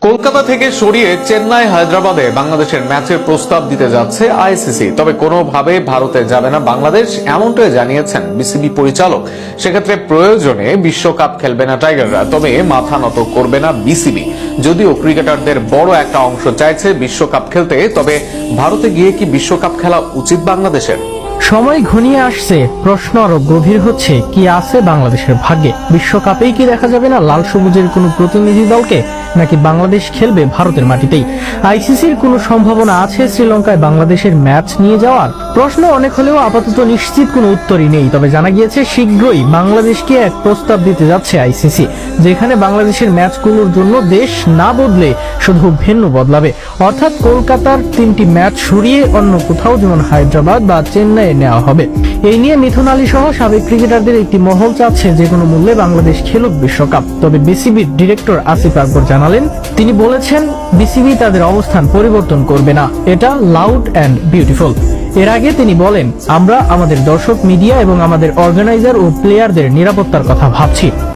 কলকাতা থেকে সরিয়ে চেন্নাই হায়দ্রাবাদে বাংলাদেশের ম্যাচের প্রস্তাব দিতে যাচ্ছে আইসিসি। তবে কোনোভাবে ভারতে যাবে না বাংলাদেশ, এমনটাই জানিয়েছেন বিসিবি পরিচালক। সেক্ষেত্রে প্রয়োজনে বিশ্বকাপ খেলবে না টাইগাররা, তবে মাথা নত করবে না বিসিবি। যদিও ক্রিকেটারদের বড় একটা অংশ চাইছে বিশ্বকাপ খেলতে, তবে ভারতে গিয়ে কি বিশ্বকাপ খেলা উচিত বাংলাদেশের? সময় ঘনিয়ে আসছে, প্রশ্ন আরো গভীর হচ্ছে, কি আছে বাংলাদেশের ভাগ্যে? বিশ্বকাপেই কি দেখা যাবে না লাল সবুজের কোনো প্রতিনিধি দলকে, নাকি বাংলাদেশ খেলবে ভারতের মাটিতেই? আইসিসির কোনো সম্ভাবনা আছে শ্রীলঙ্কায় বাংলাদেশের ম্যাচ নিয়ে যাওয়ার? প্রশ্ন অনেক হলেও আপাতত নিশ্চিত কোনো উত্তরই নেই। তবে জানা গিয়েছে শীঘ্রই বাংলাদেশকে এক প্রস্তাব দিতে যাচ্ছে আইসিসি, যেখানে বাংলাদেশের ম্যাচগুলোর জন্য দেশ না বদলে শুধু ভেন্যু বদলাবে। অর্থাৎ কলকাতার 3টি ম্যাচ সরিয়ে অন্য কোথাও, যেমন হায়দ্রাবাদ বা চেন্নাইয়ে নেওয়া হবে। এই নিয়ে মিথুন আলী সহ সাবেক ক্রিকেটারদের একটি মহল চাচ্ছে যে কোনো মূল্যে বাংলাদেশ খেলুক বিশ্বকাপ। তবে বিসিবির ডিরেক্টর আসিফ আকবর জানালেন, তিনি বলেছেন বিসিবি তাদের অবস্থান পরিবর্তন করবে না। এটা লাউড অ্যান্ড বিউটিফুল। এর আগে তিনি বলেন, আমরা আমাদের দর্শক, মিডিয়া এবং আমাদের অর্গানাইজার ও প্লেয়ারদের নিরাপত্তার কথা ভাবছি।